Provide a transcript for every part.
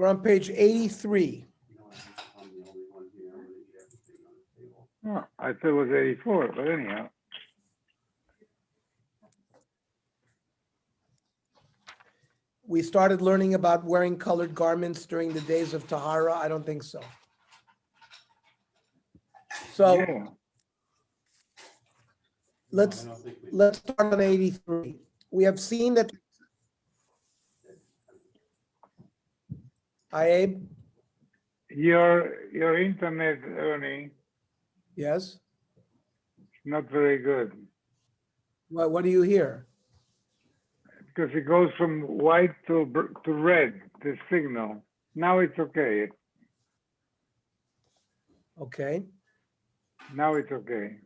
We're on page 83. Oh, I thought it was 84, but anyhow. We started learning about wearing colored garments during the days of Tahara. I don't think so. So Yeah. let's start on 83. We have seen that. Hi, Abe. Your internet, Ernie, Yes. not very good What do you hear? because it goes from white to red, the signal. Now it's okay. Okay. Now it's okay.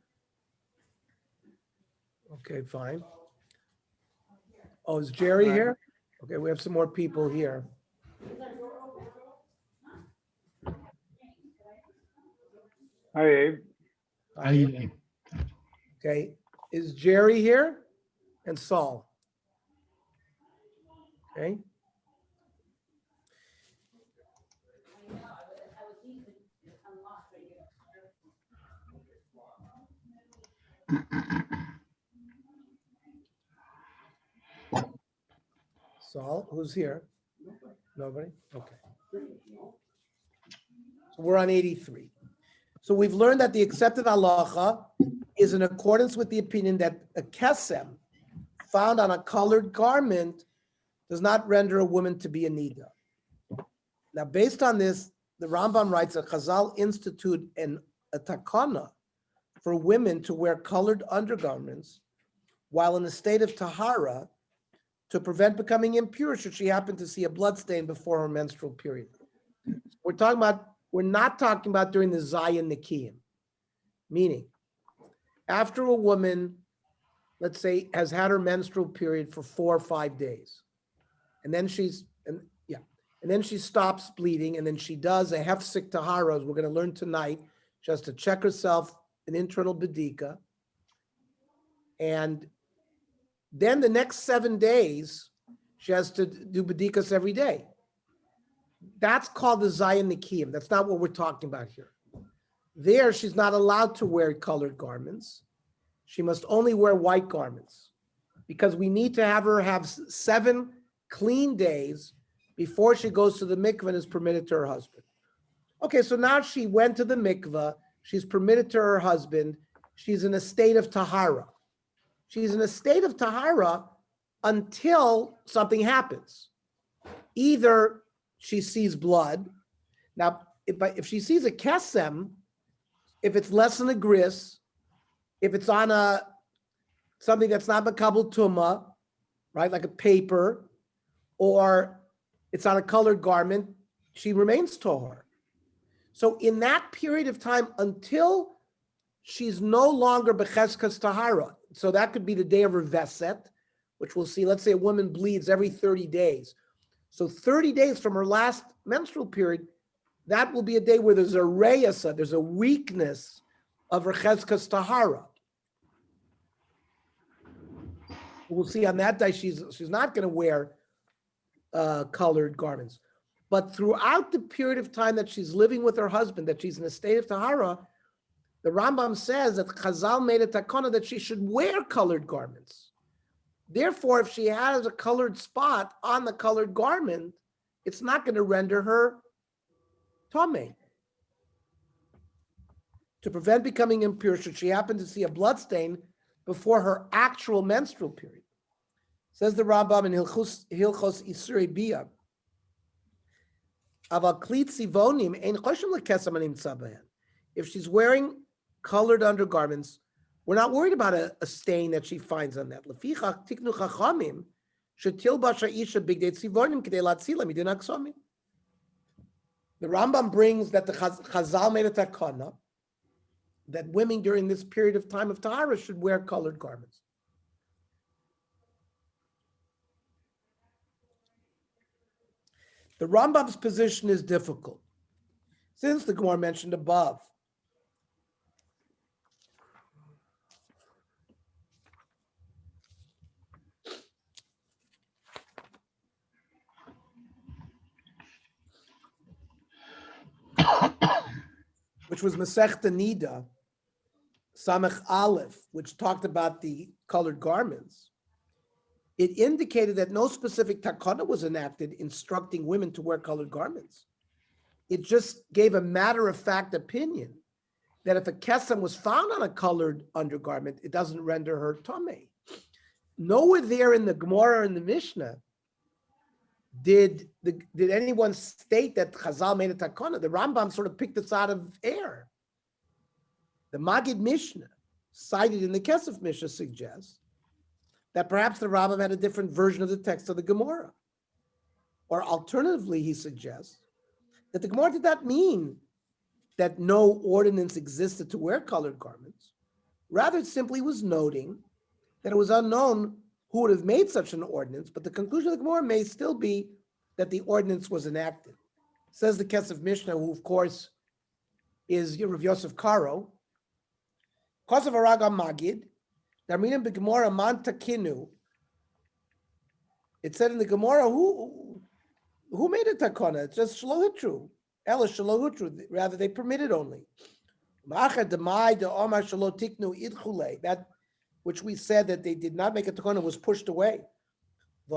Okay, fine. Oh, is Jerry here? Okay, we have some more people here. Hi, Abe. How you doing? Okay, is Jerry here? And Saul? Okay. Saul, who's here? Nobody? Okay. So we're on 83. So we've learned that the accepted halacha is in accordance with the opinion that a kesem found on a colored garment does not render a woman to be a nida. Now, based on this, the Rambam writes that Chazal institute a takana for women to wear colored undergarments while in a state of tahara to prevent becoming impure should she happen to see a blood stain before her menstrual period. We're not talking about during the Zayin Nikiyim, meaning after a woman, let's say, has had her menstrual period for 4 or 5 days, and then she stops bleeding, and then she does a hefsek tahara, as we're going to learn tonight, just to check herself an internal bedika, and then the next 7 days she has to do bedikas every day. That's called the Zayin Nikiyim. That's not what we're talking about here. There, she's not allowed to wear colored garments. She must only wear white garments because we need to have her have 7 clean days before she goes to the mikveh and is permitted to her husband. Okay, so now she went to the mikveh. She's permitted to her husband. She's in a state of tahara. She's in a state of tahara until something happens. Either she sees blood. Now, if she sees a kesem, if it's less than a gris, if it's on something that's not makabel tuma, right, like a paper, or it's on a colored garment, she remains tohar. So in that period of time, until she's no longer becheskas tahara, so that could be the day of her veset, which we'll see. Let's say a woman bleeds every 30 days. So 30 days from her last menstrual period, that will be a day where there's a reyasa, there's a weakness of her cheskas tahara. We'll see on that day she's not going to wear colored garments. But throughout the period of time that she's living with her husband, that she's in a state of tahara, the Rambam says that Chazal made a takana that she should wear colored garments. Therefore, if she has a colored spot on the colored garment, it's not going to render her tameh. To prevent becoming impure, should she happen to see a blood stain before her actual menstrual period. Says the Rambam in Hilchos Isurei Bia, Aval klit sivonim ein choshem lekesem hanimtza behen. If she's wearing colored undergarments, we're not worried about a stain that she finds on that. Lefichach tiknu chachamim shetilbash ha'isha bigdei tzivonim k'dei latzila midin haksomim. The Rambam brings that the Chazal made a takana that women during this period of time of tahara should wear colored garments. The Rambam's position is difficult, since the Gemara mentioned above. which was Masechta Nida, Samech Aleph, which talked about the colored garments, it indicated that no specific takana was enacted instructing women to wear colored garments. It just gave a matter-of-fact opinion that if a kesem was found on a colored undergarment, it doesn't render her tamei. Nowhere there in the Gemara and the Mishnah did anyone state that Chazal made a takana. The Rambam sort of picked this out of air. The Magid Mishnah, cited in the Kesef Mishnah, suggests that perhaps the Rambam had a different version of the text of the Gemara. Or alternatively, he suggests that the Gemara did not mean that no ordinance existed to wear colored garments. Rather, it simply was noting that it was unknown who would have made such an ordinance, but the conclusion of the Gemara may still be that the ordinance was enacted. Says the Kesef Mishnah, who of course is Rav Yosef Karo, Kosav Araga Magid, Darminim beGemara Man Takinu. It said in the Gemara, who made a takana? It's just Shalohutru. Ela Shalohutru. Rather, they permitted only. That which we said that they did not make a takana was pushed away. The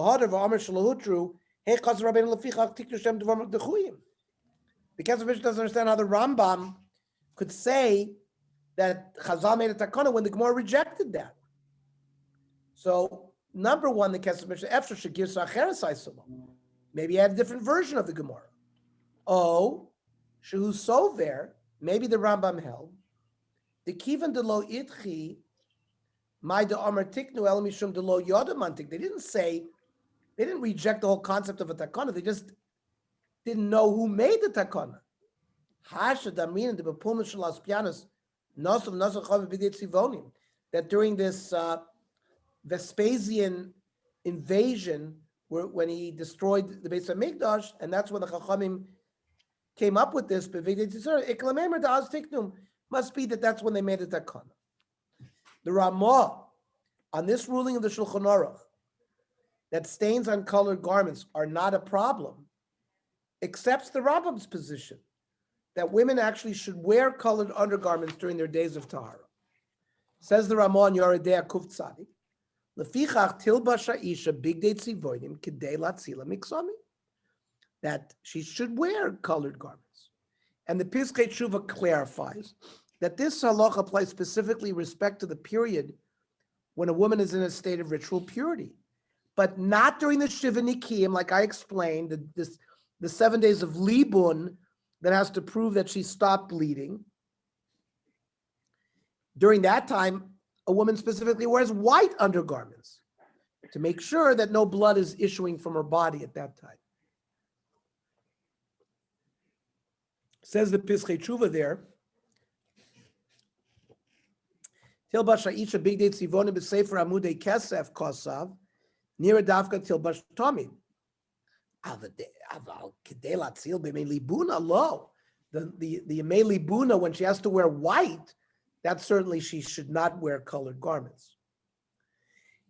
Kesef Mishnah doesn't understand how the Rambam could say that Chazal made a takana when the Gemara rejected that. So, number one, the Kesef Mishnah, Efshar Shagir Sacheres Aisalom. Maybe he had a different version of the Gemara. Oh, Shehu Sover, maybe the Rambam held, the Kivan de lo Itchi, my de Amar Tiknu El Mishum de lo Yodamantik. They didn't reject the whole concept of a takana, they just didn't know who made the takana. Hasha Damin de Bapum Shalas Pianos. That during this Vespasian invasion, when he destroyed the Beis HaMikdash, and that's when the Chachamim came up with this, must be that's when they made it takana. The Ramah, on this ruling of the Shulchan Aruch, that stains on colored garments are not a problem, accepts the Rambam's position that women actually should wear colored undergarments during their days of Tahara. Says the Ramah in Yoredei Kuf Tzadik, Lefichach tilbasha isha bigdei tzivonim kedei latzila miksami, that she should wear colored garments. And the Piskei Tshuva clarifies that this halacha applies specifically respect to the period when a woman is in a state of ritual purity, but not during the Shiva Nikiyim, like I explained, the 7 days of Libun, that has to prove that she stopped bleeding. During that time, a woman specifically wears white undergarments to make sure that no blood is issuing from her body at that time. Says the Piskei Tshuva there, Tilbash Ha'isha Big Day Tzivonim B'Sefer Amudei Kesef Kosav Nira Davka Tilbash Tomim. The Yemei Libuna, when she has to wear white, that certainly she should not wear colored garments.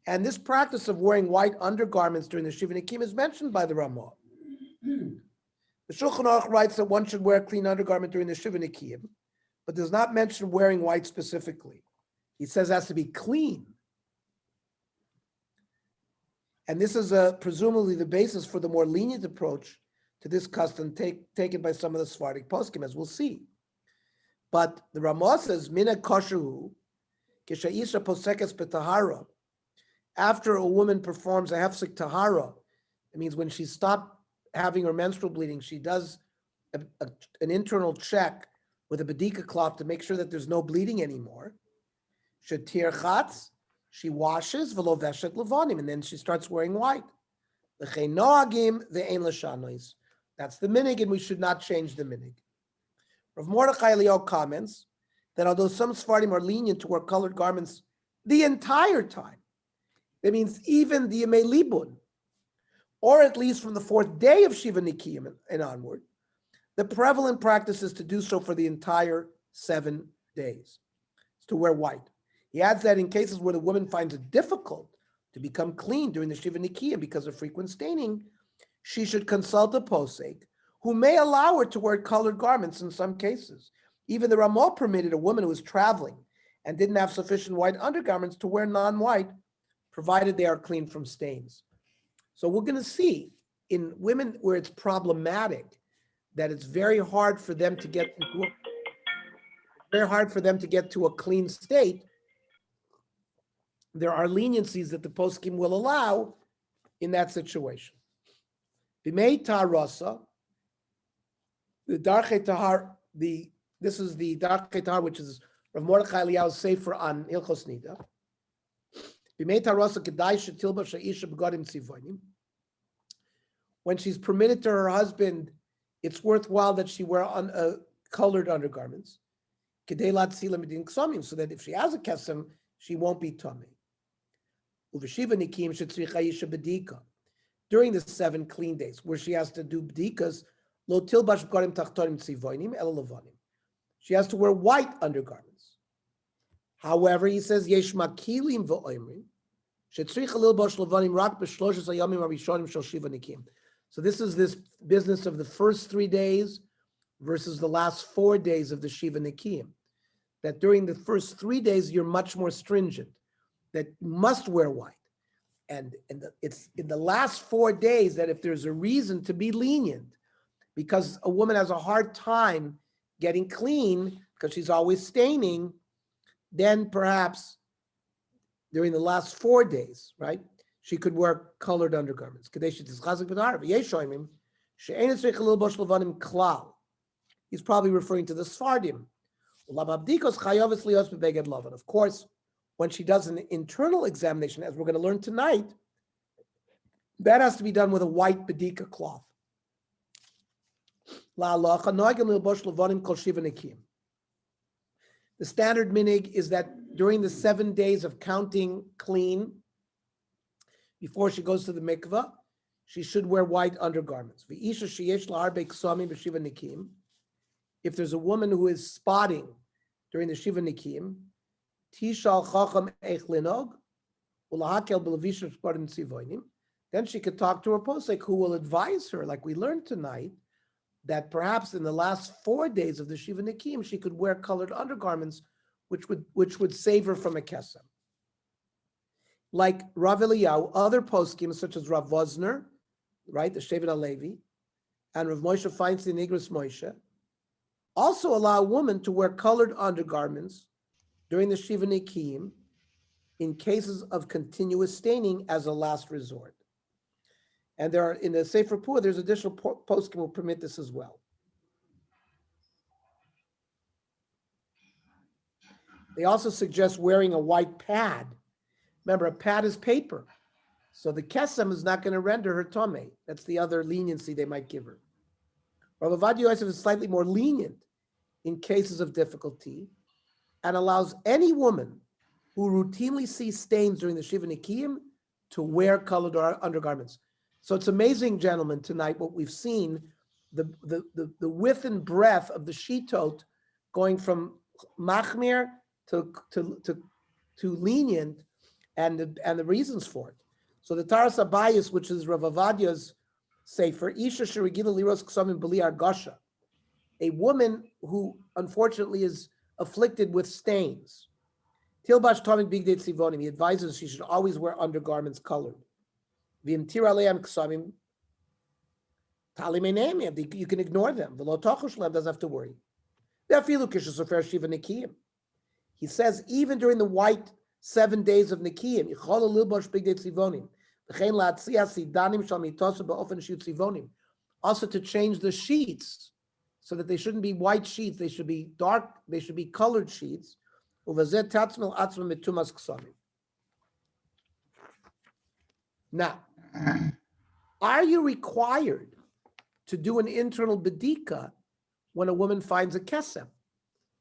And this practice of wearing white undergarments during the Shiva Nikim is mentioned by the Ramah. The Shulchan Aruch writes that one should wear a clean undergarment during the Shiva Nikim, but does not mention wearing white specifically. He says it has to be clean. And this is presumably the basis for the more lenient approach to this custom taken by some of the Sephardic poskim, as we'll see. But the Ramah says, Mina koshehu, kisha'isha posekes betahara. After a woman performs a hefsek tahara, it means when she stopped having her menstrual bleeding, she does an internal check with a bedika cloth to make sure that there's no bleeding anymore. Shetir chatz, she washes v'lo veshet levanim, and then she starts wearing white. L'chei noagim ve'ein l'shanois. That's the minig, and we should not change the minig. Rav Mordechai Eliyahu comments that although some Sephardim are lenient to wear colored garments the entire time, that means even the Yemei Libun, or at least from the fourth day of Shiva Nikiyim and onward, the prevalent practice is to do so for the entire 7 days. It's to wear white. He adds that in cases where the woman finds it difficult to become clean during the Shiva Nikiyim because of frequent staining, she should consult a posek who may allow her to wear colored garments in some cases. Even the Ramah permitted a woman who was traveling and didn't have sufficient white undergarments to wear non-white, provided they are clean from stains. So we're going to see in women where it's problematic that it's very hard for them to get to a clean state. There are leniencies that the poskim will allow in that situation. B'mei Tarasa, the Darchei Tahar, this is the Darchei Tahar, which is Rav Mordechai Eliyahu's sefer on Hilchos Nida. B'mei Tarasa kedai shetilba she'isha b'gadim tzivonim. When she's permitted to her husband, it's worthwhile that she wear colored undergarments. Kedei latzila midin ksomim, so that if she has a kesem, she won't be tummy. Uveshiva nikim shetzricha isha bedika. During the 7 clean days, where she has to do bdikas, lo tilbash b'gadim tachtonim tzivonim el levanim. She has to wear white undergarments. However, he says yesh makilim v'oimrim shetzricha lilbosh levanim rak b'shloshes hayamim harishonim shel shiva nikim. So this is this business of the first 3 days versus the last 4 days of the Shiva Nikim. That during the first 3 days, you're much more stringent, that you must wear white. And it's in the last 4 days that if there's a reason to be lenient, because a woman has a hard time getting clean because she's always staining, then perhaps during the last 4 days, right, she could wear colored undergarments. He's probably referring to the Sfardim. Of course, when she does an internal examination, as we're going to learn tonight, that has to be done with a white bedika cloth. The standard minig is that during the 7 days of counting clean, before she goes to the mikvah, she should wear white undergarments. If there's a woman who is spotting during the Shiva Nikim, then she could talk to her posek, who will advise her, like we learned tonight, that perhaps in the last 4 days of the Shiva Nikim, she could wear colored undergarments, which would save her from a kesem. Like Rav Eliyahu, other poskim such as Rav Vosner, right, the Shevet HaLevi, and Rav Moshe Feinstein, Igros Moshe, also allow a woman to wear colored undergarments during the Shiva Nikim in cases of continuous staining as a last resort. And there are, in the Sefer Pur, there's additional poskim will permit this as well. They also suggest wearing a white pad. Remember, a pad is paper. So the kesem is not going to render her tomei. That's the other leniency they might give her. Rav Ovadia Yosef is slightly more lenient in cases of difficulty and allows any woman who routinely sees stains during the Shiva Nikim to wear colored undergarments. So it's amazing, gentlemen, tonight what we've seen, the width and breadth of the shitot going from machmir to lenient, and the reasons for it. So the Taras Abayis, which is Rav Ovadia's sefer, Isha Sherigila Liros Ksamim Beli Argasha, a woman who unfortunately is afflicted with stains. Tilbash Tomid Bigdei Tzivonim, he advises she should always wear undergarments colored. V'imtir Aleim Ksamim Tali Meinemi, you can ignore them. V'lo Tochush Lem, doesn't have to worry. V'afilu Kisha Sofer Shiva Nikiyim. He says even during the white 7 days of Nikiyim, Yichol Lilbosh Bigdei Tzivonim, V'chein La'atzia Sidanim Shal Mitosa Ba'ofen Shu Tzivonim, also to change the sheets so that they shouldn't be white sheets, they should be dark, they should be colored sheets. Uvazet Tatzmel Atzma Mitumas Ksamim. Now, are you required to do an internal bedika when a woman finds a kesem?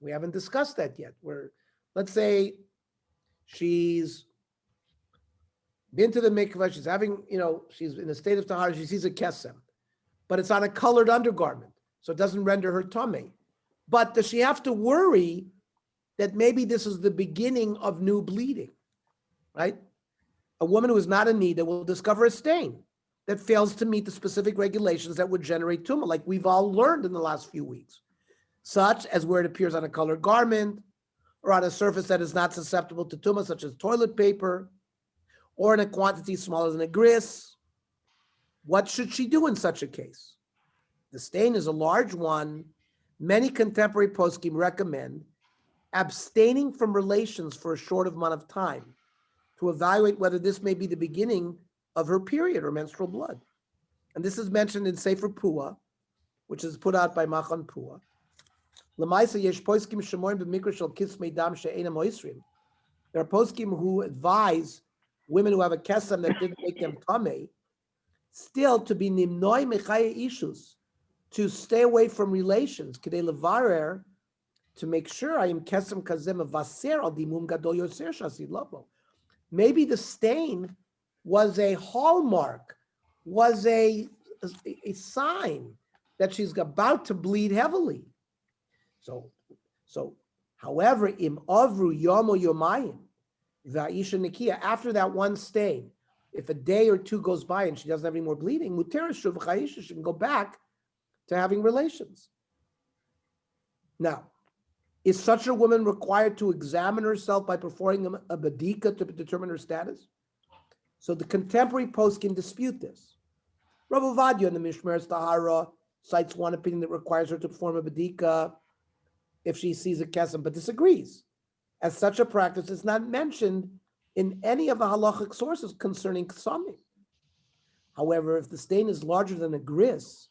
We haven't discussed that yet. Where, let's say, she's been to the mikvah, she's having, she's in a state of tahara, she sees a kesem, but it's on a colored undergarment, so it doesn't render her tummy. But does she have to worry that maybe this is the beginning of new bleeding, right? A woman who is not a nida will discover a stain that fails to meet the specific regulations that would generate tumor, like we've all learned in the last few weeks. such as where it appears on a colored garment or on a surface that is not susceptible to tumah, such as toilet paper, or in a quantity smaller than a gris. What should she do in such a case? The stain is a large one. Many contemporary poskim recommend abstaining from relations for a short amount of time to evaluate whether this may be the beginning of her period or menstrual blood. And this is mentioned in Sefer Pua, which is put out by Machan Pua. There are poskim who advise women who have a kesem that didn't make them tamei, still to be nimnoi mechaya ishus, to stay away from relations, k'dei levarer, to make sure I am kesem kazem of vaser al dimum gadol yoser shasid lobo. Maybe the stain was a hallmark, was a sign that she's about to bleed heavily. So, however, im avru yomo yomayim va'isha nikia, after that one stain, if a day or two goes by and she doesn't have any more bleeding, muteres shuv chayisha, she can go back to having relations. Now, is such a woman required to examine herself by performing a badika to determine her status? So the contemporary post can dispute this. Rav Ovadia in the Mishmeres Tahara cites one opinion that requires her to perform a badika if she sees a kesem, but disagrees, as such a practice is not mentioned in any of the halachic sources concerning ksamim. However, if the stain is larger than a gris,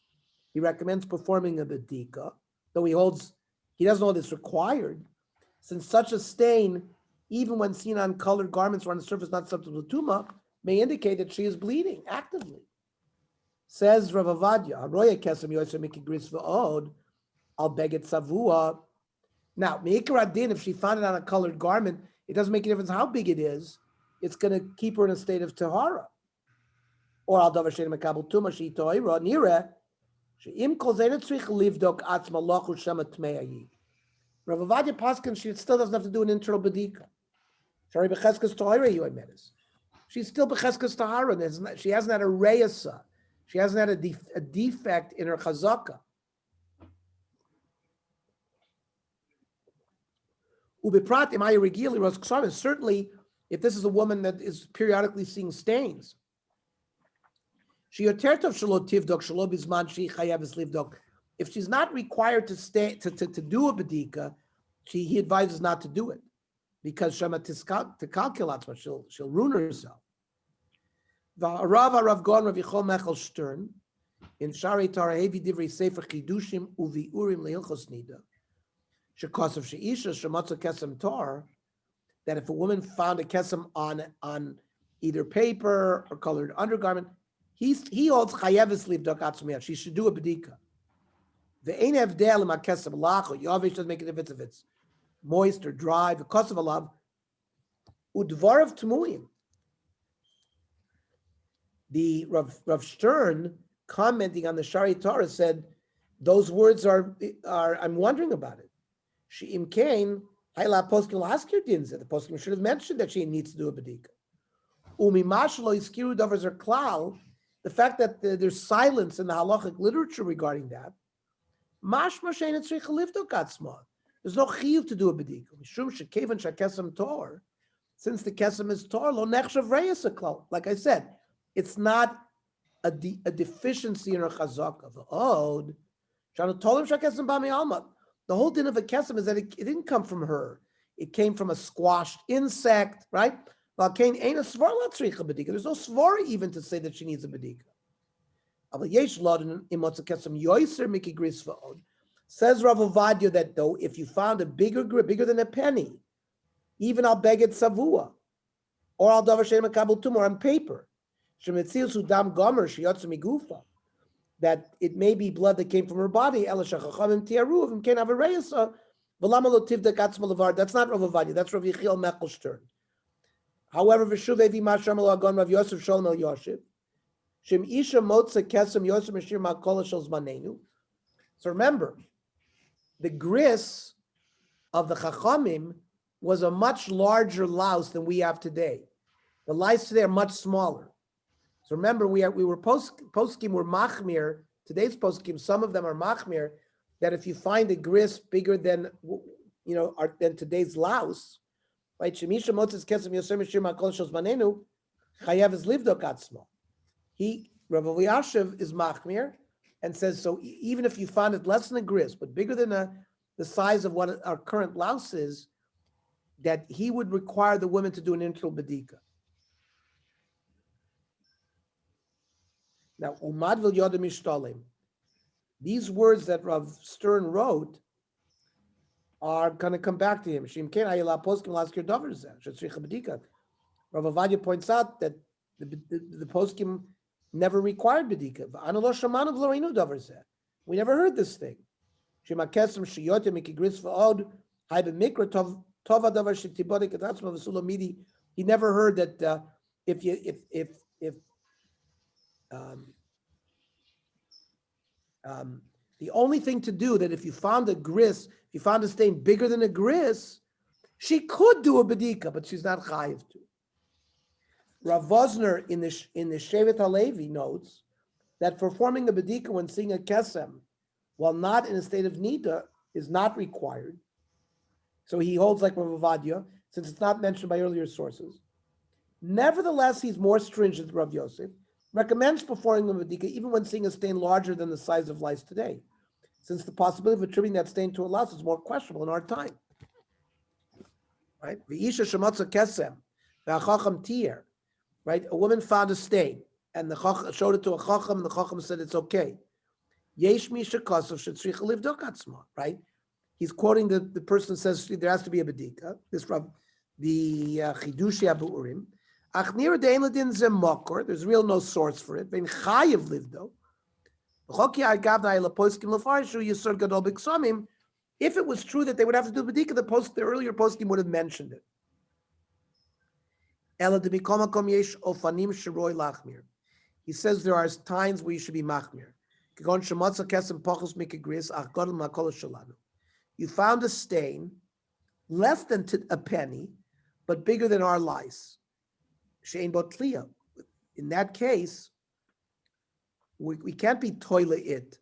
he recommends performing a badika, though he doesn't know it's required, since such a stain, even when seen on colored garments or on the surface not susceptible to tumah, may indicate that she is bleeding actively. Says Rav Ovadia, Aroya kesem yoser miki gris v'od, al beget savua. Now, meikar adin, if she found it on a colored garment, it doesn't make a difference how big it is. It's going to keep her in a state of tahara. Or al davar shein makabel tumah she toira nira sheim kol zein tzrich livdok atzma lochu shema tmei. Rav Ovadia Paskin, she still doesn't have to do an internal badika. Shari becheskas toira you menes. She's still becheskas tahara. She hasn't had a reyasa. She hasn't had a defect in her chazaka. Certainly, if this is a woman that is periodically seeing stains, if she's not required to do a bedika, he advises not to do it because she'll ruin herself. Rav Gon Rav Yichol Mechel Stern in Shari Tarahevi Divrei Sefer Chidushim Uvi Urim Leilchos Nida. Shekos of Sheisha Shematza Kesem Tar, that if a woman found a kesem on either paper or colored undergarment, he holds chayeves livdok atzmiyah. She should do a bedika. The ein evdel ma kesem lacho yavish doesn't make a difference if it's moist or dry. Because of alav udvarav tmuim. The Rav Stern commenting on the Shari Torah said those words are I'm wondering about it. She'im kain hayla poskim laskir dinze. The poskim should have mentioned that she needs to do a bedika. Umimash lo iskiru davers are klal. The fact that there's silence in the halachic literature regarding that, there's no chiyuv to do a bedika. Since the kesem is tor, lo nechshav reyes klal. Like I said, it's not a deficiency in her chazaka. The whole din of a kesem is that it didn't come from her. It came from a squashed insect, right? There's no svara even to say that she needs a bedika. Says Rav Ovadia that though, if you found a bigger than a penny, even al beget savua, or al davar shein makabel tumor on paper, that it may be blood that came from her body. That's not Rav Ovadia, that's Rav Yechiel Mechel Stern. However, Rav Yosef Sholem El Yoshev, Shem Isha Motza Kesem Yosef Meshir Ma'Kol Shel Zmanenu. So remember, the gris of the Chachamim was a much larger louse than we have today. The lice today are much smaller. So remember, we were poskim were machmir. Today's poskim, some of them are machmir, that if you find a gris bigger than, than today's louse, right? Shemisha motzes kesem yoser mishir makol shos manenu, chayav is livdok atzmo. Rav Elyashiv is machmir and says, so even if you found it less than a gris, but bigger than the size of what our current louse is, that he would require the women to do an internal bedika. Now, umad vil yodim ishtolim. These words that Rav Stern wrote are going to come back to him. Rav Avadia points out that the poskim never required bedika. We never heard this thing. He never heard that the only thing to do, that if you found a gris, if you found a stain bigger than a gris, she could do a bedika, but she's not chayiv to. Rav Vosner in the Shevet HaLevi notes that performing a bedika when seeing a kesem while not in a state of nida is not required. So he holds like Rav Avadia, since it's not mentioned by earlier sources. Nevertheless, he's more stringent, Rav Yosef, recommends performing a bedika even when seeing a stain larger than the size of lice today, since the possibility of attributing that stain to a louse is more questionable in our time. Right? V'isha shemotza kesem, v'achacham tier. Right? A woman found a stain, and the chacham showed it to a chacham, and the chacham said it's okay. Yesh misha kosov shetzricha livdok atzma. Right? He's quoting the person who says there has to be a bedika. This from the Chidushi Abu'urim. There's real no source for it. If it was true that they would have to do bedika, the earlier poskim would have mentioned it. He says there are times where you should be machmir. You found a stain less than a penny, but bigger than our lice. In that case, we can't be toile it.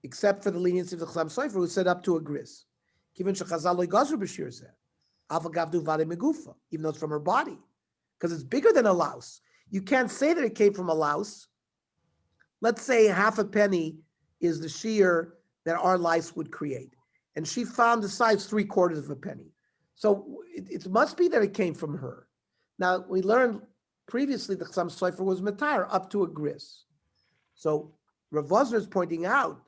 Except for the leniency of the Chasam Sofer, who set up to a gris. Even though it's from her body, because it's bigger than a louse. You can't say that it came from a louse. Let's say half a penny is the shear that our lice would create. And she found the size 3/4 of a penny. So it must be that it came from her. Now, we learned previously the Chasam Sofer was matar up to a gris. So Rav Vosner is pointing out,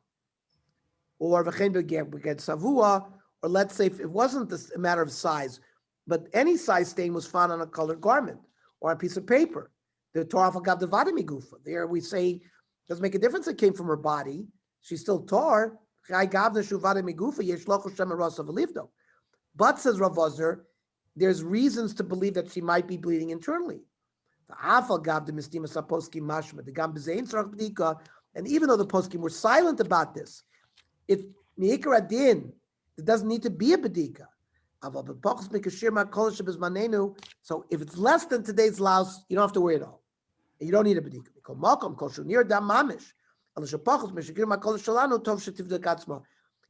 or savua, or let's say if it wasn't a matter of size, but any size stain was found on a colored garment or a piece of paper. The Torah Agav Devada Migufa. There we say, doesn't make a difference it came from her body. She's still tor. But says Rav Vosner, there's reasons to believe that she might be bleeding internally. And even though the poskim were silent about this, it doesn't need to be a bedika. So if it's less than today's louse, you don't have to worry at all. You don't need a bedika.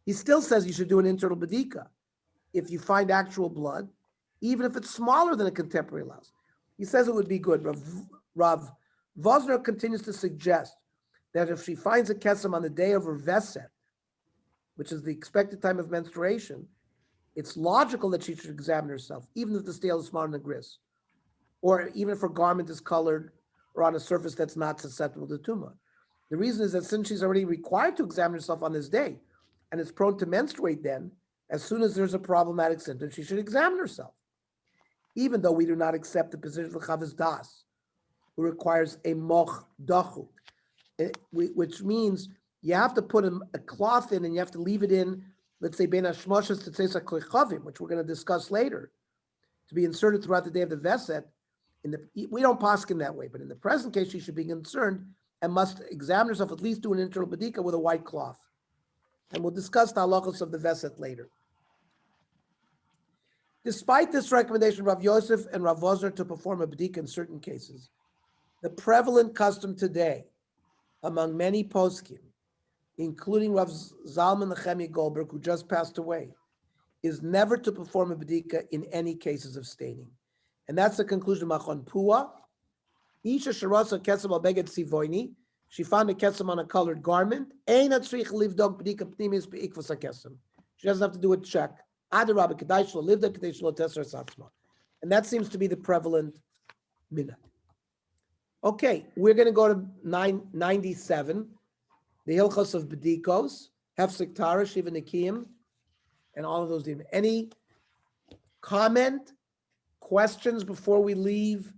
He still says you should do an internal bedika if you find actual blood, even if it's smaller than a contemporary louse. He says it would be good. Rav Vosner continues to suggest that if she finds a kesem on the day of her veset, which is the expected time of menstruation, it's logical that she should examine herself, even if the stale is smaller than a gris, or even if her garment is colored or on a surface that's not susceptible to tumah. The reason is that since she's already required to examine herself on this day, and is prone to menstruate then, as soon as there's a problematic symptom, she should examine herself. Even though we do not accept the position of Chavis Das, who requires a moch dachu, which means you have to put a cloth in and you have to leave it in, let's say, ben hashmoshes to tzesa klechavim, which we're going to discuss later, to be inserted throughout the day of the veset. We don't paskin that way, but in the present case, she should be concerned and must examine herself, at least do an internal bedika with a white cloth. And we'll discuss the halachos of the veset later. Despite this recommendation, Rav Yosef and Rav Vosner to perform a bedika in certain cases, The prevalent custom today among many poskim, including Rav Zalman Nechemia Goldberg, who just passed away, is never to perform a bedika in any cases of staining. And that's the conclusion of Machon Pua. Isha Sharasa Kesem al Beged Sivoini. She found a kesem on a colored garment. Ein atzrich livdog bedika pnimis beikvus hakesem. She doesn't have to do a check. Adarabba kedai shlo livdog kedai shlo teser satzma. And that seems to be the prevalent minhag. Okay, we're going to go to 997, the Hilchos of Bedikos, Hefsek Tara, Shiva Nikiyim, and all of those. Any comment, questions before we leave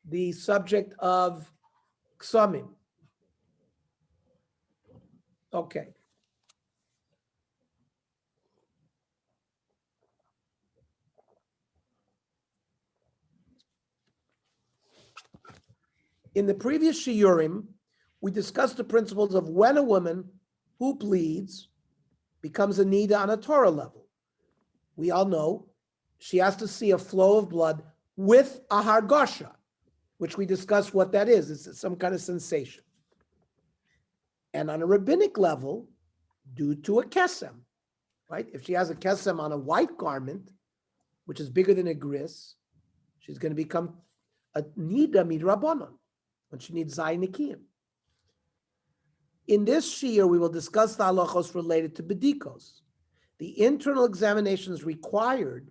the subject of Ksumim? Okay. In the previous Shiurim, we discussed the principles of when a woman who bleeds becomes a nida on a Torah level. We all know she has to see a flow of blood with a hargasha, which we discussed what that is. It's some kind of sensation. And on a rabbinic level, due to a kesem, right? If she has a kesem on a white garment, which is bigger than a gris, she's going to become a nida midrabanan, when she needs zayin nikiyim. In this shiur, we will discuss the halachos related to bedikos. The internal examinations required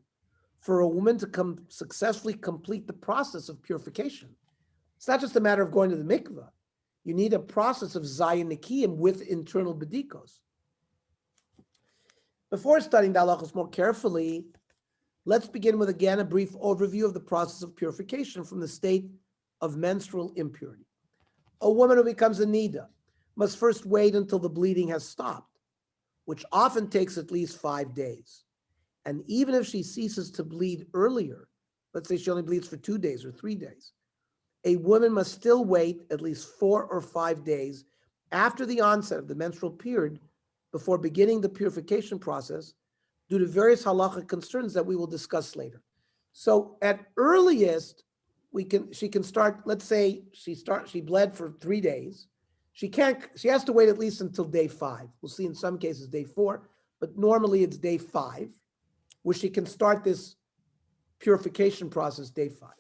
for a woman to successfully complete the process of purification. It's not just a matter of going to the mikveh. You need a process of zayin nikiyim with internal bedikos. Before studying the halachos more carefully, let's begin with, again, a brief overview of the process of purification from the state of menstrual impurity. A woman who becomes a nida must first wait until the bleeding has stopped, which often takes at least 5 days. And even if she ceases to bleed earlier, let's say she only bleeds for 2 days or 3 days, a woman must still wait at least 4 or 5 days after the onset of the menstrual period before beginning the purification process due to various halachic concerns that we will discuss later. So at earliest, she can start, let's say she bled for 3 days. She has to wait at least until day 5. We'll see in some cases day 4, but normally it's day 5, where she can start this purification process day 5.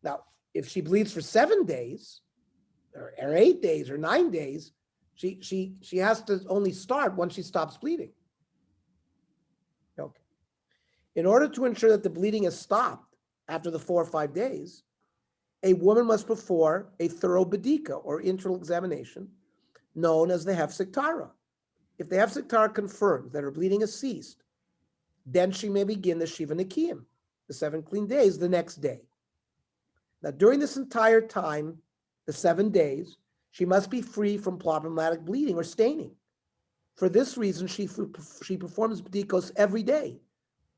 Now, if she bleeds for 7 days, or 8 days, or 9 days, she has to only start once she stops bleeding. Okay. In order to ensure that the bleeding has stopped after the 4 or 5 days, a woman must perform a thorough bedika, or internal examination, known as the hefsek tara. If the hefsek tara confirms that her bleeding has ceased, then she may begin the shiva nikiyim, the 7 clean days, the next day. Now, during this entire time, the 7 days, she must be free from problematic bleeding or staining. For this reason, she performs bedikos every day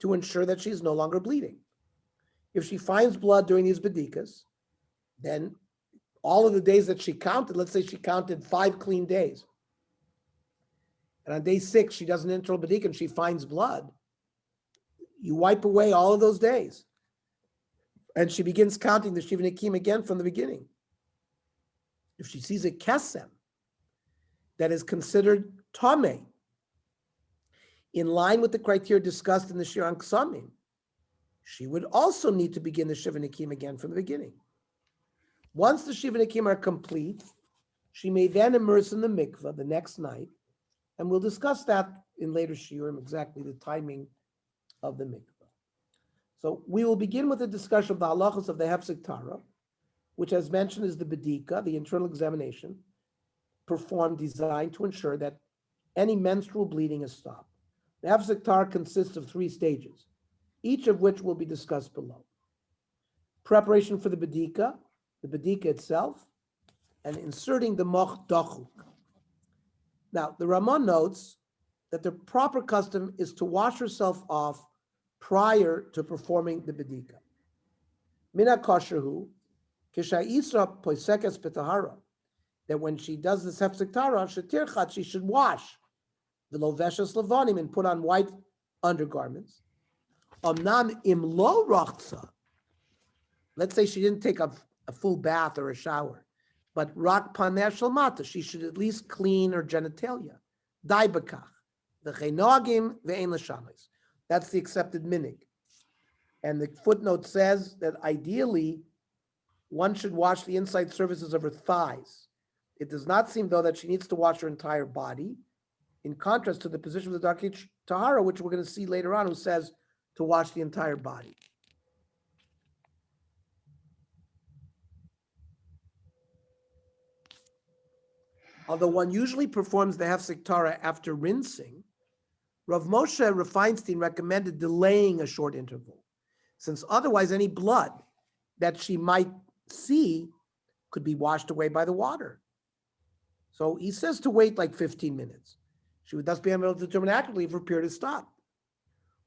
to ensure that she is no longer bleeding. If she finds blood during these bedikas, then all of the days that she counted, let's say she counted 5 clean days, and on day 6, she does an internal bedika and she finds blood, you wipe away all of those days. And she begins counting the Shiva Nikim again from the beginning. If she sees a kesem that is considered tameh, in line with the criteria discussed in the Shir on Ksamim, she would also need to begin the Shiva Nikim again from the beginning. Once the Shiva Nikim are complete, she may then immerse in the mikveh the next night, and we'll discuss that in later shiurim, exactly the timing of the mikveh. So we will begin with a discussion of the halachos of the hefsek tara, which, as mentioned, is the bedika, the internal examination, designed to ensure that any menstrual bleeding is stopped. The hefsek tara consists of 3 stages, each of which will be discussed below. Preparation for the bedika itself, and inserting the moch dachuk. Now, the Ramah notes that the proper custom is to wash herself off prior to performing the bedika. Mina kasherhu, kishayisra poisekes betahara, that when she does this hefsek tara, shetirchat, she should wash the loveshes levanim and put on white undergarments. Omnam im lo rachza, let's say she didn't take a a full bath or a shower. But rak paneh shel mata, she should at least clean her genitalia. Dai bekach. V'chein noagim ve'ein l'shamis. That's the accepted minig. And the footnote says that ideally, one should wash the inside surfaces of her thighs. It does not seem, though, that she needs to wash her entire body, in contrast to the position of the Darkei Tahara, which we're going to see later on, who says to wash the entire body. Although one usually performs the Hefsek Tara after rinsing, Rav Moshe Feinstein recommended delaying a short interval, since otherwise any blood that she might see could be washed away by the water. So he says to wait like 15 minutes. She would thus be able to determine accurately if her period is stopped.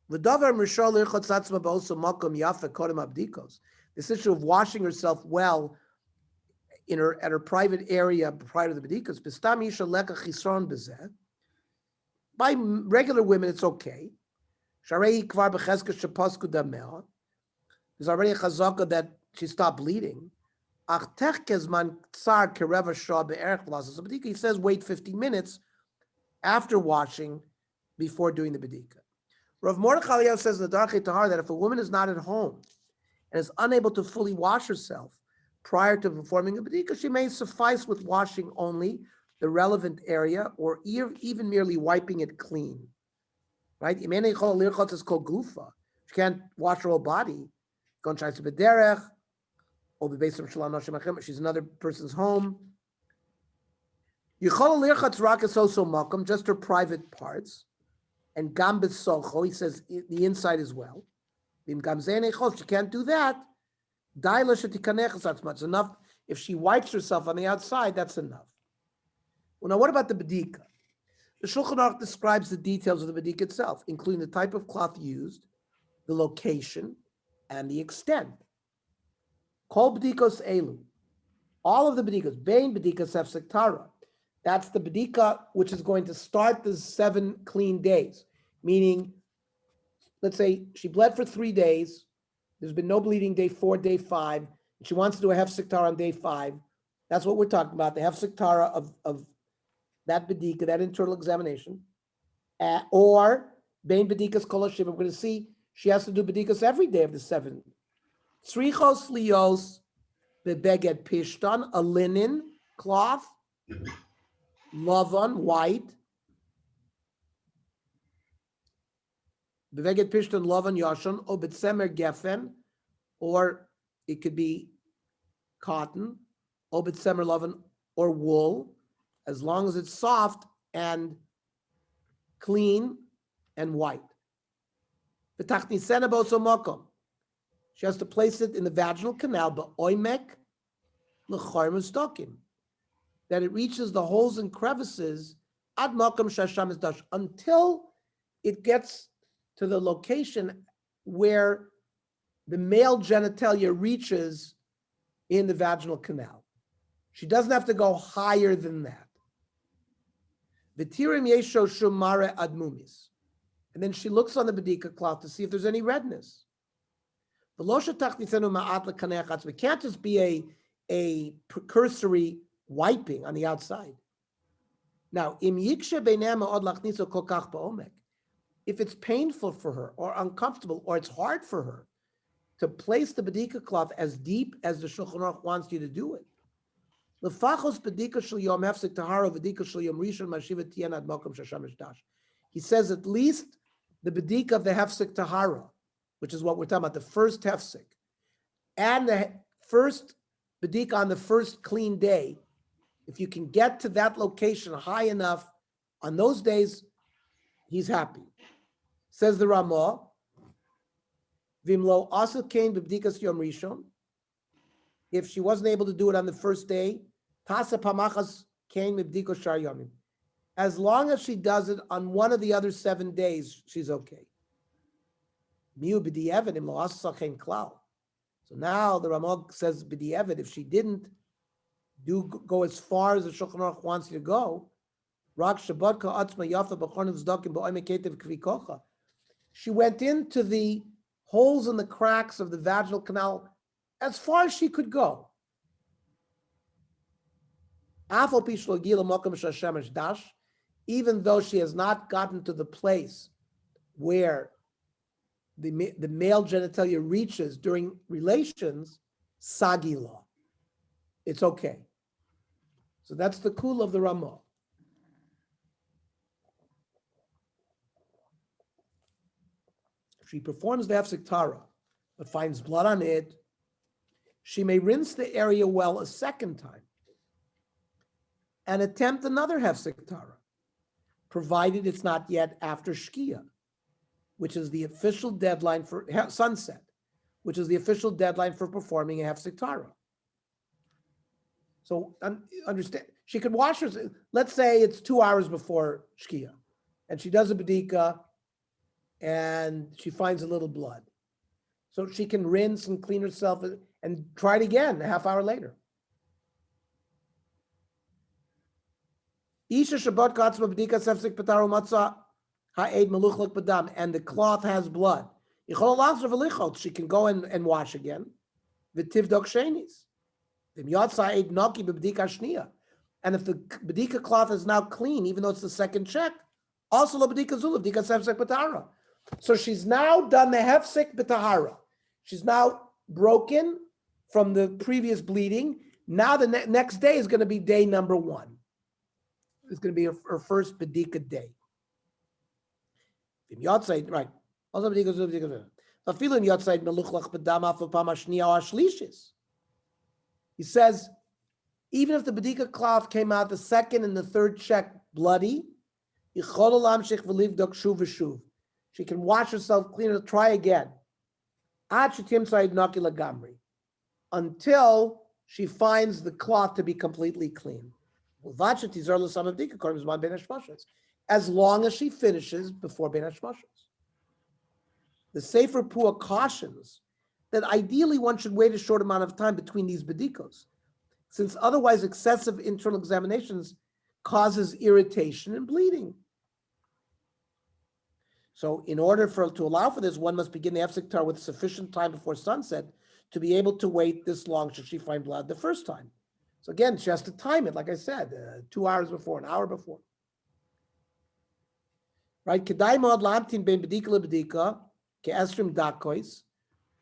This issue of washing herself well at her private area prior to the bedikas, by regular women, it's okay. There's already a chazaka that she stopped bleeding. He says wait 15 minutes after washing before doing the bedika. Rav Mordechai says in the Darkei Tahara that if a woman is not at home and is unable to fully wash herself prior to performing a bedika, she may suffice with washing only the relevant area or even merely wiping it clean. Right? She can't wash her whole body. She's another person's home. Just her private parts. And gambit socho, he says the inside as well. She can't do that. It's enough if she wipes herself on the outside, that's enough. Well, now what about the bedika? The Shulchan Aruch describes the details of the bedika itself, including the type of cloth used, the location, and the extent. Kol bedikos elu. All of the bedikas, bein bedikas hefsek tara. That's the bedika which is going to start the 7 clean days. Meaning, let's say she bled for 3 days. There's been no bleeding day 4, day 5. And she wants to do a hefsek tara on day 5. That's what we're talking about, the hefsek tara of that bedika, that internal examination. Or bein bedikas kol hashiva. We're going to see she has to do bedikas every day of the 7. Tzrichos lios bebeged pishtan, a linen cloth. Lavan, white. Beveged pishtan lavan yashon, or betsemer gefen, or it could be cotton, or betsemer lavan, or wool, as long as it's soft and clean and white. V'tachnisena boso mokom. She has to place it in the vaginal canal, but oimek l'chor mustokim, that it reaches the holes and crevices ad makom shasham is dash, until it gets to the location where the male genitalia reaches in the vaginal canal. She doesn't have to go higher than that. V'tirim yesho shumare ad mumis, and then she looks on the bedika cloth to see if there's any redness. It can't just be a precursory wiping on the outside. Now, if it's painful for her or uncomfortable or it's hard for her to place the bedika cloth as deep as the Shulchan Aruch wants you to do it, he says at least the bedika of the hefsek tahara, which is what we're talking about, the first hefsek, and the first bedika on the first clean day, if you can get to that location high enough on those days, he's happy. Says the Ramah, Vimlo also came to b'dikas yom rishon. If she wasn't able to do it on the first day, Tasa pamachas came to b'dikas shar yomim. As long as she does it on one of the other 7 days, she's okay. Miu b'di'evet im lo asa chen klal. So now the Ramah says b'di'evet, if she didn't go as far as the Shulchan Aruch wants you to go, she went into the holes and the cracks of the vaginal canal as far as she could go. Even though she has not gotten to the place where the male genitalia reaches during relations, sagila. It's okay. So that's the kula of the Ramah. She performs the hefsek tara, but finds blood on it. She may rinse the area well a second time and attempt another hefsek tara, provided it's not yet after shkia, which is the official deadline for sunset, which is the official deadline for performing a hefsek tara. So understand, she could wash her. Let's say it's 2 hours before shkia, and she does a bedika, and she finds a little blood. So she can rinse and clean herself and try it again a half hour later. Isha Shabbat Katzma B'dika Sefsik Pataru Matzah Ha'ed Meluchlek B'dam, and the cloth has blood. She can go and wash again. V'tivdok shenis. And if the B'dika cloth is now clean, even though it's the second check, also la B'dika Zula, B'dika Sefsik Patara. So she's now done the Hefsek B'tahara. She's now broken from the previous bleeding. Now the next day is going to be day number 1. It's going to be her first B'dika day. Right. Also B'dika Zula, B'dika Zula. He says, even if the B'dika cloth came out the second and the third check bloody, she can wash herself clean and try again. Until she finds the cloth to be completely clean. As long as she finishes before Ben Hashmashos. The Sefer Pua cautions that ideally one should wait a short amount of time between these bedikos, since otherwise excessive internal examinations causes irritation and bleeding. So in order to allow for this, one must begin the hefsek tar with sufficient time before sunset to be able to wait this long should she find blood the first time. So again, she has to time it, like I said, 2 hours before, an hour before. Right?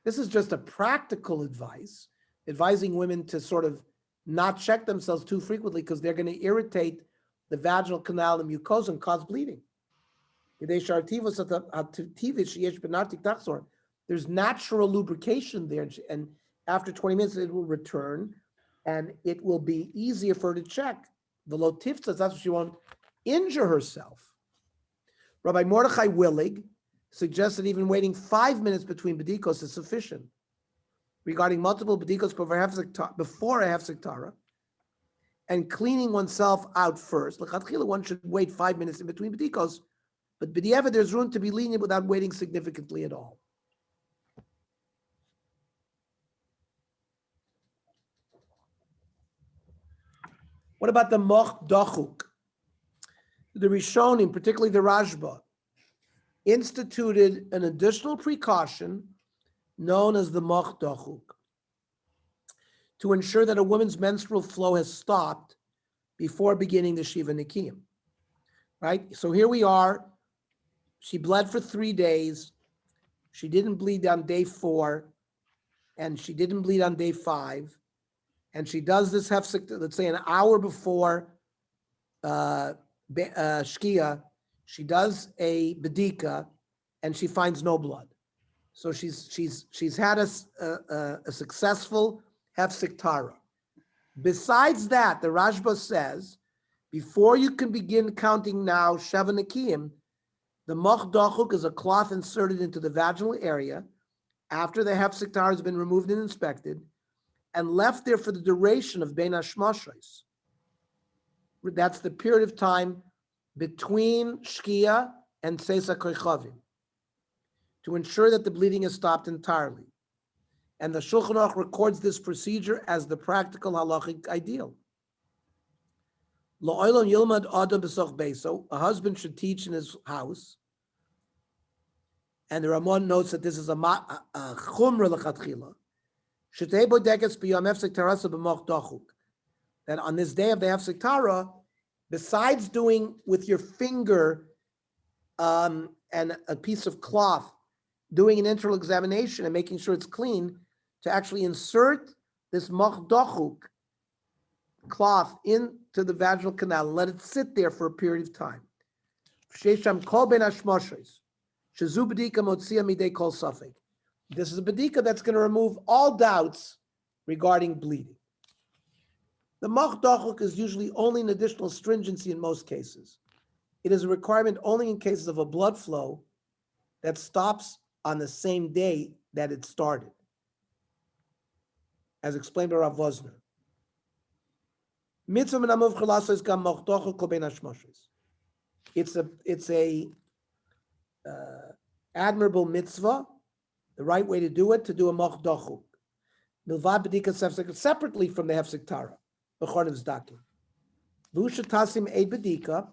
This is just a practical advice, advising women to sort of not check themselves too frequently because they're going to irritate the vaginal canal and mucosa and cause bleeding. There's natural lubrication there, and after 20 minutes it will return and it will be easier for her to check. The lotiftas, that's what she won't injure herself. Rabbi Mordechai Willig suggests that even waiting 5 minutes between bedikos is sufficient. Regarding multiple bedikos before a hefsek tara, and cleaning oneself out first, l'chatchila one should wait 5 minutes in between bedikos, but b'di'evad there's room to be lenient without waiting significantly at all. What about the moch dachuk? The Rishonim, particularly the Rashba, instituted an additional precaution known as the moch dachuk to ensure that a woman's menstrual flow has stopped before beginning the Shiva Nikiyim. Right? So here we are. She bled for 3 days. She didn't bleed on day 4, and she didn't bleed on day 5. And she does this hefsek, let's say an hour before Shkia, she does a bedika, and she finds no blood. So she's had a successful hefsek tara. Besides that, the Rashba says, before you can begin counting now Sheva Nikiyim, the moch dachuk is a cloth inserted into the vaginal area after the hefsek tara has been removed and inspected, and left there for the duration of bein hashmashos. That's the period of time between shkia and seisa koichavim, to ensure that the bleeding is stopped entirely. And the Shulchan Aruch records this procedure as the practical halachic ideal. La'olam yilmad adam b'soch beiso, a husband should teach in his house. And the Ramon notes that this is a chumra l'chatchila. That that on this day of the Hefsek Tara, besides doing with your finger and a piece of cloth, doing an internal examination and making sure it's clean, to actually insert this machdochuk cloth into the vaginal canal and let it sit there for a period of time. This is a bedika that's going to remove all doubts regarding bleeding. The machdochuk is usually only an additional stringency in most cases. It is a requirement only in cases of a blood flow that stops on the same day that it started, as explained by Rav Vosner. It's a admirable mitzvah, the right way to do it, to do a machdochuk. Milvad b'dikas hefsek, separately from the hefsek tara, b'chornev zdakim. V'usha tasim eid b'dika,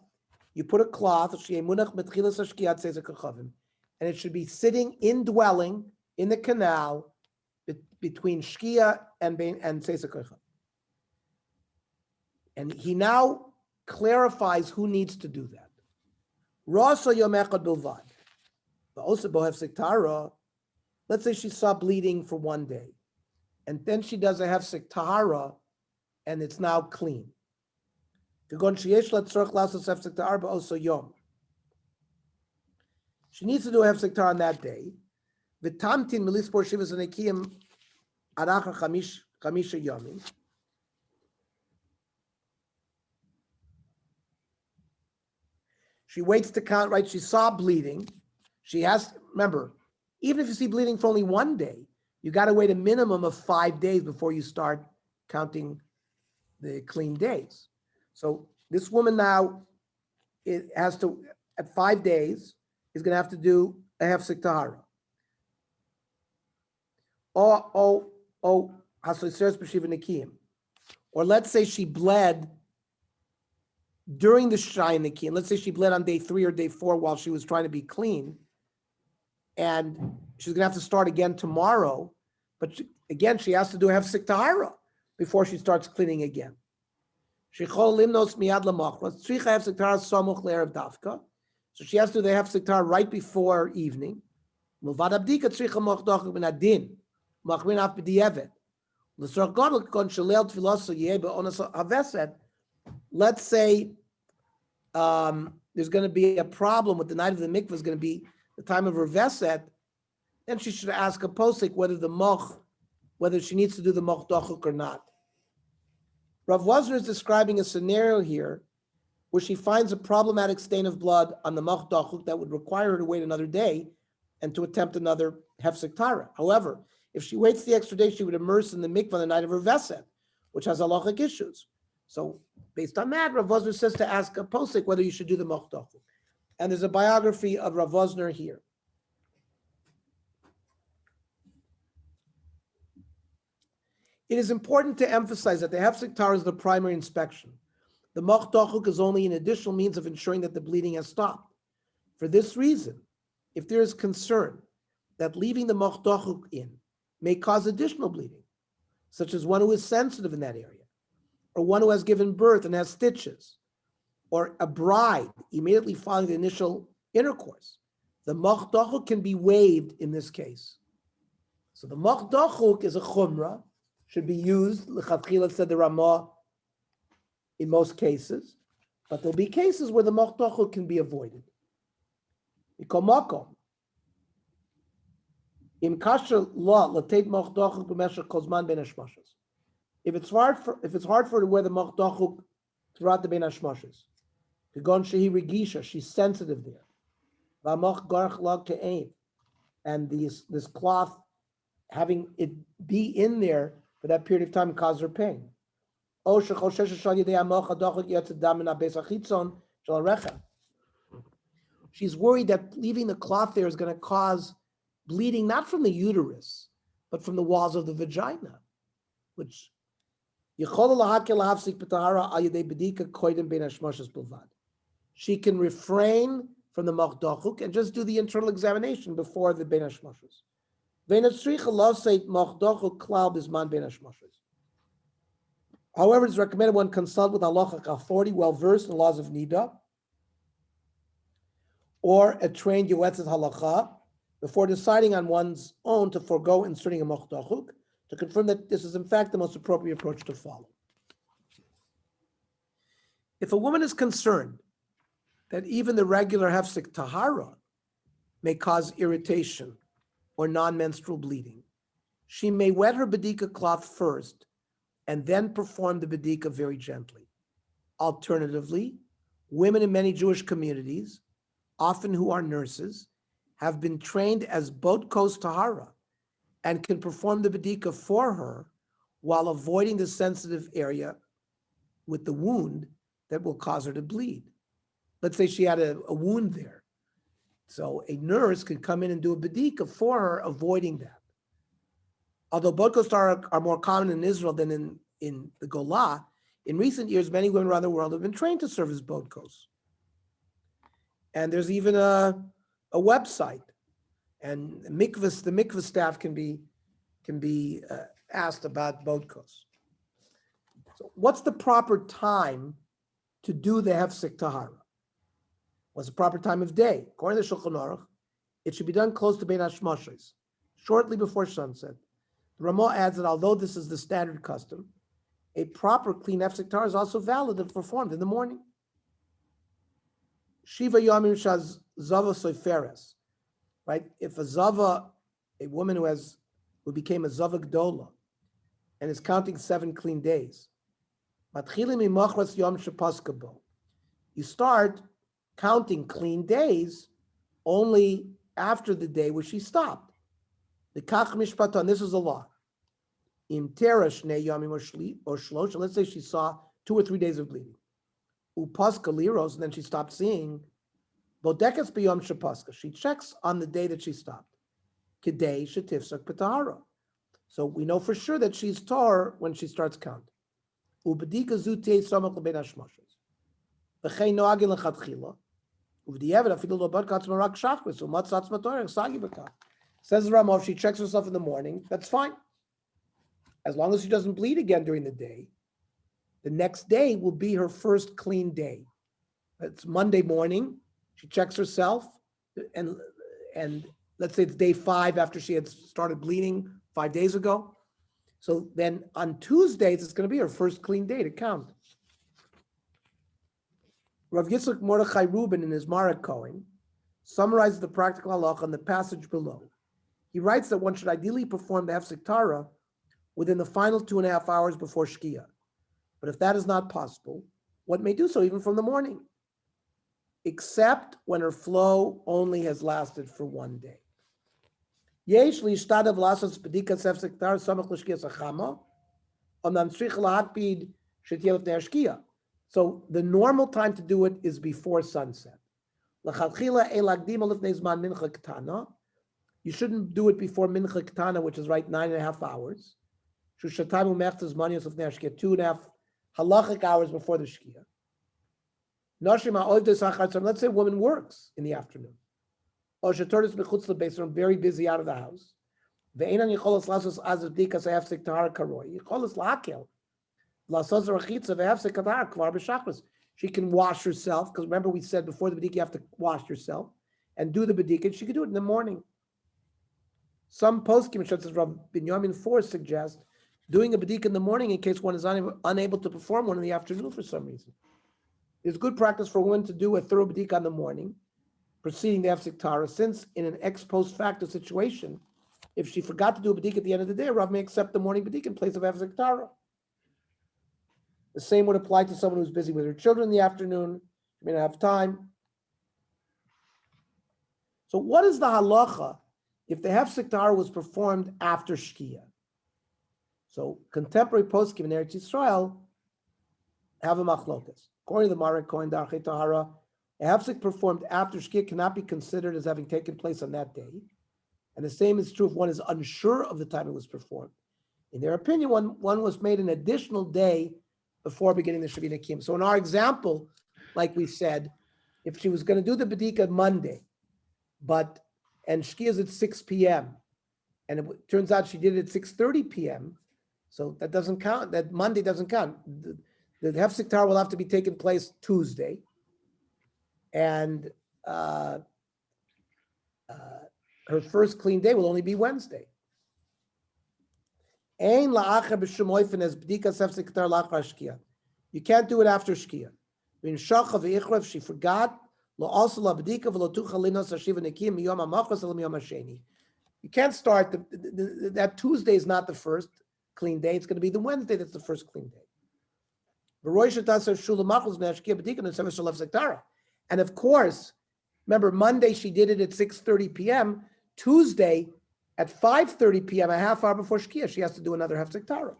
you put a cloth, and it should be sitting indwelling in the canal between shkia and tzeitzah kocha. And he now clarifies who needs to do that. Rasa yom echad bilvad. Also hefsek tara, let's say she saw bleeding for one day, and then she does a hefsek tahara, and it's now clean. She needs to do a hefsek tahara on that day. V'tamtin milispor shivas anekiyim aracha chamisha yomim. She waits to count, right? She saw bleeding. She has, remember, even if you see bleeding for only one day, you got to wait a minimum of 5 days before you start counting the clean days. So this woman now, it has to, at 5 days, is going to have to do a hefsek tahara. Or let's say she bled during the Shai Nikim. Let's say she bled on day 3 or day 4 while she was trying to be clean, and she's going to have to start again tomorrow. But again, she has to do hefsek tahara before she starts cleaning again. So she has to do the hefsek tahara right before evening. Let's say there's going to be a problem with the night of the mikvah is going to be the time of her veset, then she should ask a posik whether she needs to do the moch dochuk or not. Rav Wosner is describing a scenario here where she finds a problematic stain of blood on the moch dochuk that would require her to wait another day and to attempt another hefsek tara. However, if she waits the extra day, she would immerse in the mikvah on the night of her veset, which has halachic issues. So based on that, Rav Vosner says to ask a posik whether you should do the moch dochuk. And there's a biography of Rav Vosner here. It is important to emphasize that the hefsek tara is the primary inspection. The moch dochuk is only an additional means of ensuring that the bleeding has stopped. For this reason, if there is concern that leaving the moch dochuk in may cause additional bleeding, such as one who is sensitive in that area, or one who has given birth and has stitches, or a bride immediately following the initial intercourse, the moch dochuk can be waived in this case. So the moch dochuk is a chumrah, should be used, l'chatchila said the Ramah, in most cases, but there'll be cases where the moch dochuk can be avoided. Im kasher la latet moch dochuk b'meshach kol zman ben hashmashos. If it's hard for her to wear the moch dochuk throughout the ben hashmashos, kegon shehi regisha, she's sensitive there. V'moch garach lag ke'ein, and this cloth having it be in there for that period of time cause her pain. She's worried that leaving the cloth there is going to cause bleeding, not from the uterus, but from the walls of the vagina, which she can refrain from the moch dochuk and just do the internal examination before the ben hashmashos. However, it's recommended one consult with halachic authority well-versed in the laws of Nida or a trained yoetzet halacha before deciding on one's own to forego inserting a mochdachuk to confirm that this is in fact the most appropriate approach to follow. If a woman is concerned that even the regular hefsek tahara may cause irritation or non-menstrual bleeding, she may wet her bedika cloth first and then perform the bedika very gently. Alternatively, women in many Jewish communities, often who are nurses, have been trained as bodkos tahara and can perform the bedika for her while avoiding the sensitive area with the wound that will cause her to bleed. Let's say she had a wound there. So a nurse can come in and do a bedika for her, avoiding that. Although bodkos tahara are more common in Israel than in the Golah, in recent years, many women around the world have been trained to serve as bodkos. And there's even a website, and the mikvah staff can be asked about bodkos. So what's the proper time to do the hefsek tahara? What's the proper time of day? According to Shulchan Aruch, it should be done close to Bein Hashmashos, shortly before sunset. The Ramah adds that although this is the standard custom, a proper clean hefsek tahara is also valid if performed in the morning. Shiva Yomim Shaz Zava Soiferes, right? If a Zava, a woman who became a Zava Gdola and is counting 7 clean days, Matchilim Imachras Yom Shepaskabo, you start counting clean days only after the day where she stopped. The Kach Mishpatan, this is a law. Im Tera Shnei Yomim or Shlosh, let's say she saw 2 or 3 days of bleeding. Upaska Liros, and then she stopped seeing. Bodekas B'Yom Shepaska, she checks on the day that she stopped. Kidei Shetifsak B'Tahara. So we know for sure that she's tar when she starts counting. Ubedika Zutei Samach L'Bein Hashmashos. V'chei Noagin L'Chatchila. Uv'di'evet Afilu Lo Bar Katz Marak Shachris U'Matzatz Matorech Sagi B'Kach. Says Ramah, if she checks herself in the morning, that's fine. As long as she doesn't bleed again during the day, the next day will be her first clean day. It's Monday morning. She checks herself, and let's say it's day 5 after she had started bleeding 5 days ago. So then on Tuesdays, it's going to be her first clean day to count. Rav Yitzchak Mordechai Rubin in his Marak Kohen summarizes the practical halacha in the passage below. He writes that one should ideally perform the hefsek tahara within the final 2.5 hours before Shkia. But if that is not possible, one may do so even from the morning, except when her flow only has lasted for 1 day. Yesh lishtadav lasas bedikas hefsek tahara samach l'shkia sachama, omnam tzrich lahakpid shetiyel lefnei hashkia. So the normal time to do it is before sunset. L'chatchila elagdima lefnei zman mincha ketana. You shouldn't do it before mincha ketana, which is right 9.5 hours. Shushatayim umechtas manios lefnei hashkia, 2.5 halachic hours before the shkia. Let's say a woman works in the afternoon. Or shetortis bechutz lebeiz, I'm very busy out of the house. Ve'enan yicholos lasos az bdikas hefsek tahara karoi. Yicholos lakel. Lasos rachitza ve'hefsek tahara kvar b'shachris. She can wash herself, because remember we said before the bedika you have to wash yourself and do the bedika. She can do it in the morning. Some poskim, such as Rav Binyamin 4, suggest doing a bedika in the morning in case one is unable to perform one in the afternoon for some reason. It's good practice for women to do a thorough bedika in the morning, preceding the hefsek tahara, since in an ex post facto situation, if she forgot to do a bedika at the end of the day, Rav may accept the morning bedika in place of hefsek tahara. The same would apply to someone who's busy with her children in the afternoon. She may not have time. So what is the halacha if the hefsek tahara was performed after shkia? So contemporary poskim in Eretz Yisrael have a machlokas. According to the Marak Kohen Darchei Tahara, a hefsek performed after shkia cannot be considered as having taken place on that day. And the same is true if one is unsure of the time it was performed. In their opinion, one was made an additional day before beginning the Shavina Kiyum. So in our example, like we said, if she was going to do the bedika Monday, and shkia is at 6 p.m., and it turns out she did it at 6:30 p.m., So that doesn't count. That Monday doesn't count. The Hefsek Tahara will have to be taking place Tuesday. And her first clean day will only be Wednesday. You can't do it after Shkia. If she forgot, you can't start that Tuesday is not the first clean day. It's going to be the Wednesday that's the first clean day. And of course, remember Monday she did it at 6:30 p.m. Tuesday at 5:30 p.m. a half hour before Shkia, she has to do another Hefsek Tahara.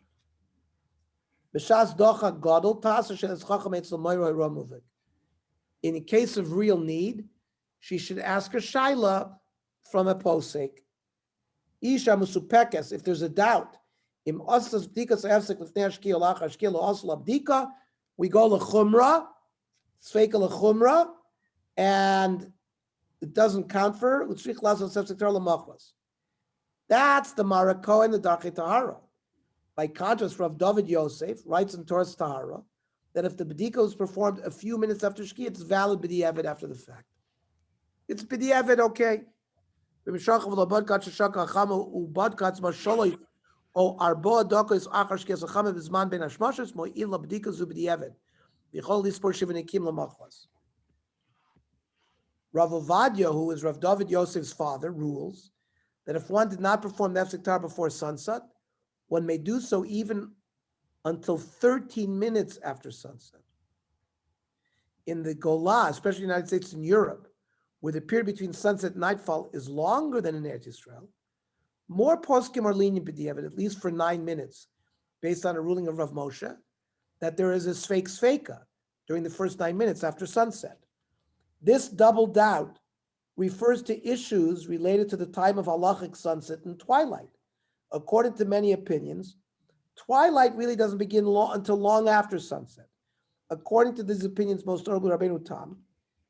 In a case of real need, she should ask a shaila from a posek. Isha musupekes, if there's a doubt, im osas bdikas hefsek lifnei shkia lachar shkia lo osla bdika, we go lechumra, sveika lechumra, and it doesn't count for her. L'tzrich lasos hefsek tahara lemachlas. That's the Marako and the Darkei Tahara. By contrast, Rav David Yosef writes in Torah's Tahara that if the B'dika is performed a few minutes after Shkia, it's valid B'di'evet after the fact. It's B'di'evet, okay. Rav Ovadia, who is Rav David Yosef's father, rules that if one did not perform the Hefsek Tahara before sunset, one may do so even until 13 minutes after sunset. In the Golah, especially in the United States and Europe, where the period between sunset and nightfall is longer than in Eretz Yisrael, more poskim are lenient b'di'evet, at least for 9 minutes, based on a ruling of Rav Moshe, that there is a sveika during the first 9 minutes after sunset. This double doubt refers to issues related to the time of halachic sunset and twilight. According to many opinions, twilight really doesn't begin until long after sunset. According to these opinions, most notably Rabbeinu Tam,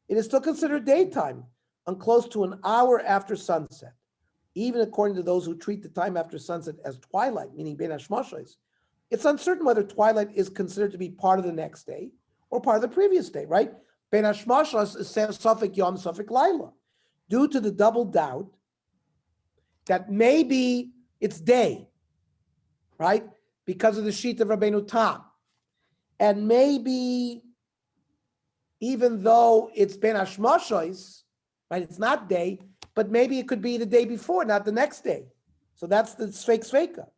it is still considered daytime and close to an hour after sunset. Even according to those who treat the time after sunset as twilight, meaning Ben Hashmashos, it's uncertain whether twilight is considered to be part of the next day or part of the previous day, right? Ben Hashmashos is Safek Yom, Safek Laila, due to the double doubt that maybe it's day, right? Because of the sheet of Rabbeinu Tam. And maybe even though it's Ben Hashmashos, right, it's not day, but maybe it could be the day before, not the next day. So that's the Sveika.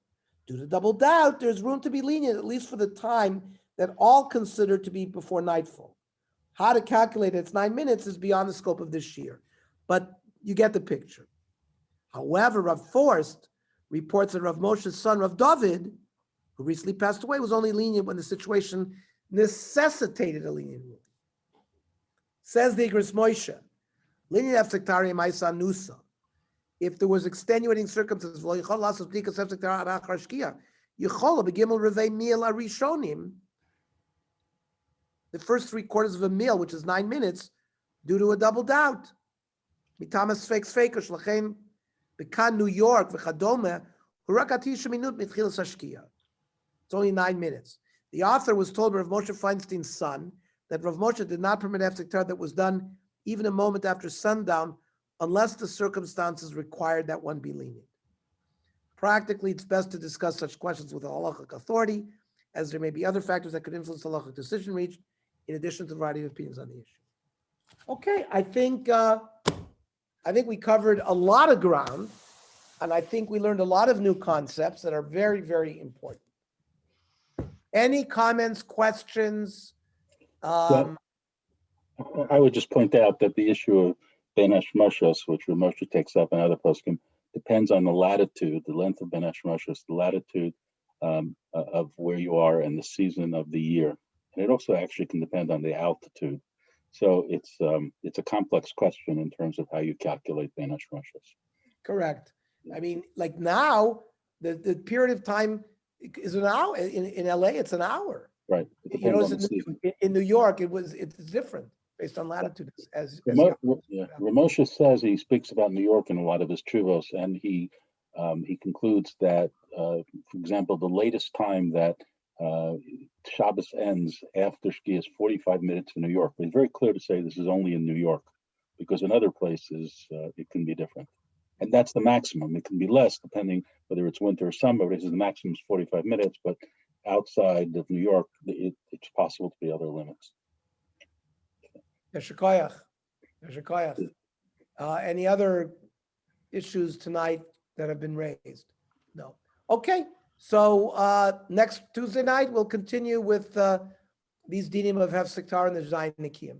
Due to double doubt, there's room to be lenient, at least for the time that all consider to be before nightfall. How to calculate it's 9 minutes is beyond the scope of this year, but you get the picture. However, Rav Forst reports that Rav Moshe's son, Rav David, who recently passed away, was only lenient when the situation necessitated a lenient ruling. Says the Igros Moshe, lenient Hefsek Tahara Maisa Nusa. If there was extenuating circumstances, the first 3/4 of a meal, which is 9 minutes, due to a double doubt. It's only 9 minutes. The author was told by Rav Moshe Feinstein's son that Rav Moshe did not permit Hefsek Tahara that was done even a moment after sundown, unless the circumstances required that one be lenient. Practically, it's best to discuss such questions with a halachic authority, as there may be other factors that could influence the halachic decision reached, in addition to a variety of opinions on the issue. Okay, I think we covered a lot of ground, and I think we learned a lot of new concepts that are very, very important. Any comments, questions? Well, I would just point out that the issue of Ben Hashmashos, which Rav Moshe takes up and other poskim, depends on the latitude, the length of Ben Hashmashos, the latitude of where you are and the season of the year. And it also actually can depend on the altitude. So it's a complex question in terms of how you calculate Ben Hashmashos. Correct. I mean, like now, the period of time is an hour. In LA, it's an hour. Right. You know, in New York, it's different based on latitude. As Rav Moshe says he speaks about New York in a lot of his truvos, and he He concludes that, for example, the latest time that Shabbos ends after Shkia is 45 minutes in New York. But it's very clear to say this is only in New York, because in other places it can be different. And that's the maximum. It can be less depending whether it's winter or summer, but the maximum is 45 minutes. But outside of New York, it's possible to be other limits. Yasher koyach. Yasher koyach. Any other issues tonight that have been raised? No. Okay. So next Tuesday night, we'll continue with these dinim of Hefsek Torah and the Zayin Nikiyim.